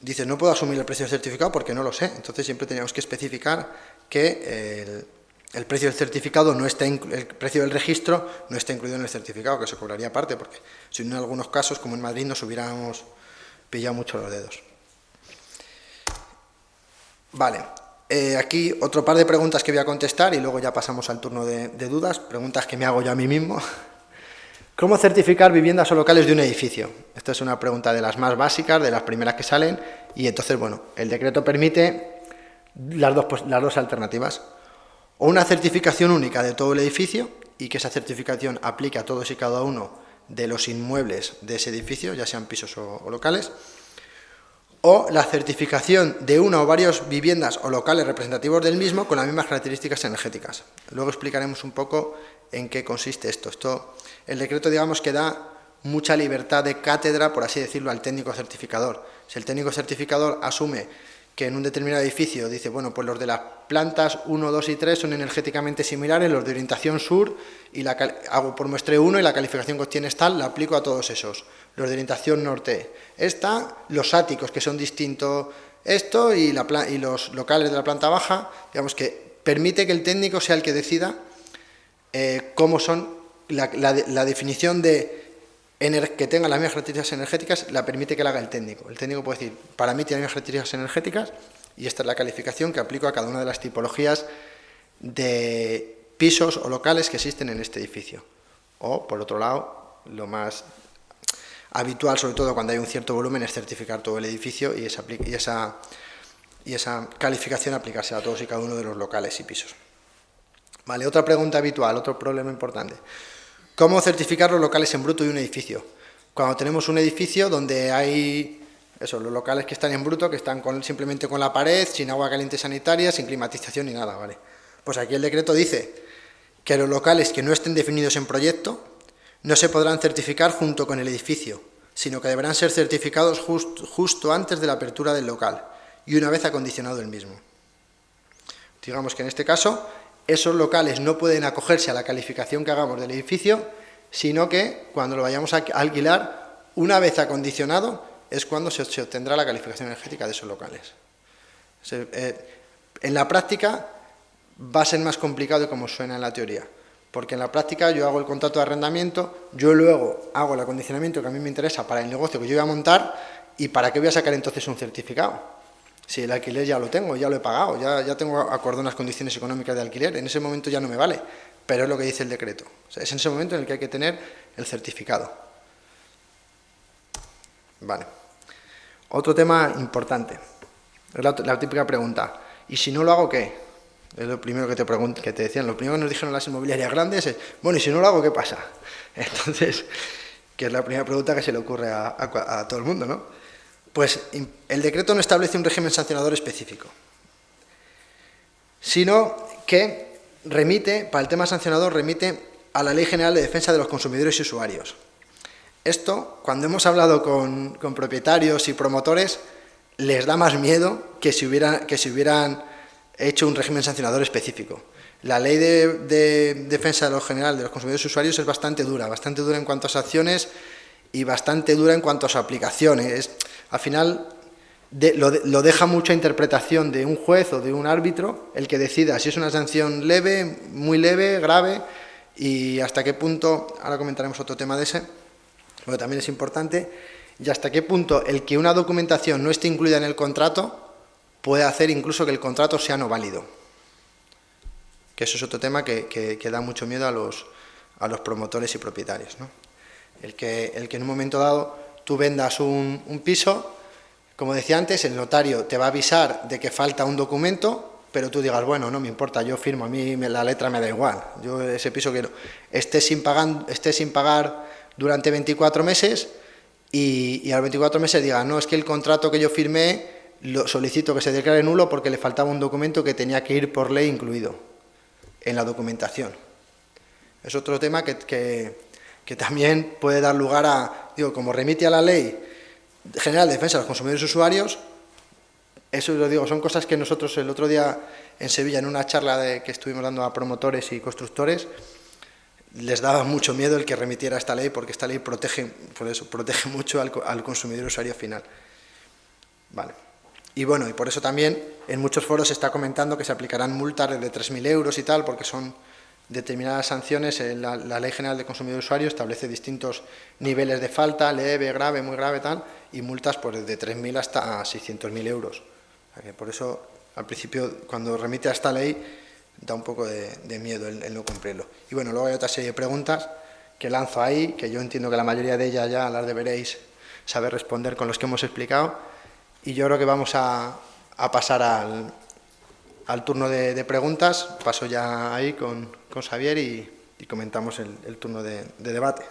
dices, no puedo asumir el precio del certificado porque no lo sé, entonces siempre teníamos que especificar que el precio del certificado no está el precio del registro no está incluido en el certificado, que se cobraría aparte, porque si no, en algunos casos, como en Madrid, nos hubiéramos pillado mucho los dedos. Vale, aquí otro par de preguntas que voy a contestar y luego ya pasamos al turno de dudas, preguntas que me hago yo a mí mismo. ¿Cómo certificar viviendas o locales de un edificio? Esta es una pregunta de las más básicas, de las primeras que salen, y entonces, bueno, el decreto permite las dos alternativas. O una certificación única de todo el edificio y que esa certificación aplique a todos y cada uno de los inmuebles de ese edificio, ya sean pisos o locales. O la certificación de una o varias viviendas o locales representativos del mismo con las mismas características energéticas. Luego explicaremos un poco en qué consiste esto. El decreto, digamos, que da mucha libertad de cátedra, por así decirlo, al técnico certificador. Si el técnico certificador asume que en un determinado edificio dice, bueno, pues los de las plantas 1, 2 y 3 son energéticamente similares, los de orientación sur, y hago por muestreo 1 y la calificación que obtienes tal, la aplico a todos esos. Los de orientación norte. Los áticos, que son distintos esto, y los locales de la planta baja, digamos que permite que el técnico sea el que decida cómo son, la definición de que tenga las mismas características energéticas, la permite que la haga el técnico. El técnico puede decir, para mí tiene las mismas características energéticas y esta es la calificación que aplico a cada una de las tipologías de pisos o locales que existen en este edificio. O, por otro lado, lo más habitual, sobre todo cuando hay un cierto volumen, es certificar todo el edificio y esa calificación aplicarse a todos y cada uno de los locales y pisos. Vale, otra pregunta habitual, otro problema importante. ¿Cómo certificar los locales en bruto de un edificio? Cuando tenemos un edificio donde hay los locales que están en bruto, que están simplemente con la pared, sin agua caliente sanitaria, sin climatización ni nada, ¿vale? Pues aquí el decreto dice que los locales que no estén definidos en proyecto no se podrán certificar junto con el edificio, sino que deberán ser certificados justo antes de la apertura del local y una vez acondicionado el mismo. Digamos que en este caso esos locales no pueden acogerse a la calificación que hagamos del edificio, sino que cuando lo vayamos a alquilar, una vez acondicionado, es cuando se obtendrá la calificación energética de esos locales. En la práctica va a ser más complicado de como suena en la teoría, porque en la práctica yo hago el contrato de arrendamiento, yo luego hago el acondicionamiento que a mí me interesa para el negocio que yo voy a montar, y ¿para qué voy a sacar entonces un certificado? Si el alquiler ya lo tengo, ya lo he pagado, ya tengo acordado unas condiciones económicas de alquiler, en ese momento ya no me vale, pero es lo que dice el decreto. O sea, es en ese momento en el que hay que tener el certificado. Vale. Otro tema importante, es la típica pregunta, ¿y si no lo hago qué? Es lo primero que te decían, lo primero que nos dijeron las inmobiliarias grandes es, bueno, ¿y si no lo hago qué pasa? Entonces, que es la primera pregunta que se le ocurre a todo el mundo, ¿no? Pues el decreto no establece un régimen sancionador específico, sino que para el tema sancionador, remite a la Ley General de Defensa de los Consumidores y Usuarios. Esto, cuando hemos hablado con propietarios y promotores, les da más miedo que si hubieran hecho un régimen sancionador específico. La Ley de Defensa de los Consumidores y Usuarios es bastante dura en cuanto a sanciones y bastante dura en cuanto a su aplicación. Al final lo deja mucha interpretación de un juez o de un árbitro el que decida si es una sanción leve, muy leve, grave, y hasta qué punto, ahora comentaremos otro tema de ese, porque también es importante, y hasta qué punto el que una documentación no esté incluida en el contrato puede hacer incluso que el contrato sea no válido. Que eso es otro tema que da mucho miedo a los promotores y propietarios, ¿no? El que en un momento dado tú vendas un piso, como decía antes, el notario te va a avisar de que falta un documento, pero tú digas, bueno, no me importa, yo firmo, a mí la letra me da igual, yo ese piso quiero, esté sin pagar durante 24 meses y a los 24 meses diga, no, es que el contrato que yo firmé solicito que se declare nulo porque le faltaba un documento que tenía que ir por ley incluido en la documentación. Es otro tema que también puede dar lugar a, como remite a la Ley General de Defensa de los Consumidores y Usuarios, eso lo digo, son cosas que nosotros el otro día en Sevilla, en una charla que estuvimos dando a promotores y constructores, les daba mucho miedo el que remitiera esta ley, porque esta ley protege mucho al consumidor y usuario final. Vale. Y bueno, y por eso también en muchos foros se está comentando que se aplicarán multas de 3.000 euros y tal, porque son determinadas sanciones. La Ley General de Consumo de Usuarios establece distintos niveles de falta, leve, grave, muy grave, tal, y multas pues de 3.000 hasta 600.000 euros. O sea que por eso, al principio, cuando remite a esta ley, da un poco de miedo el no cumplirlo. Y bueno, luego hay otra serie de preguntas que lanzo ahí, que yo entiendo que la mayoría de ellas ya las deberéis saber responder con los que hemos explicado, y yo creo que vamos a pasar al turno de preguntas. Paso ya ahí con Xavier y comentamos el turno de debate.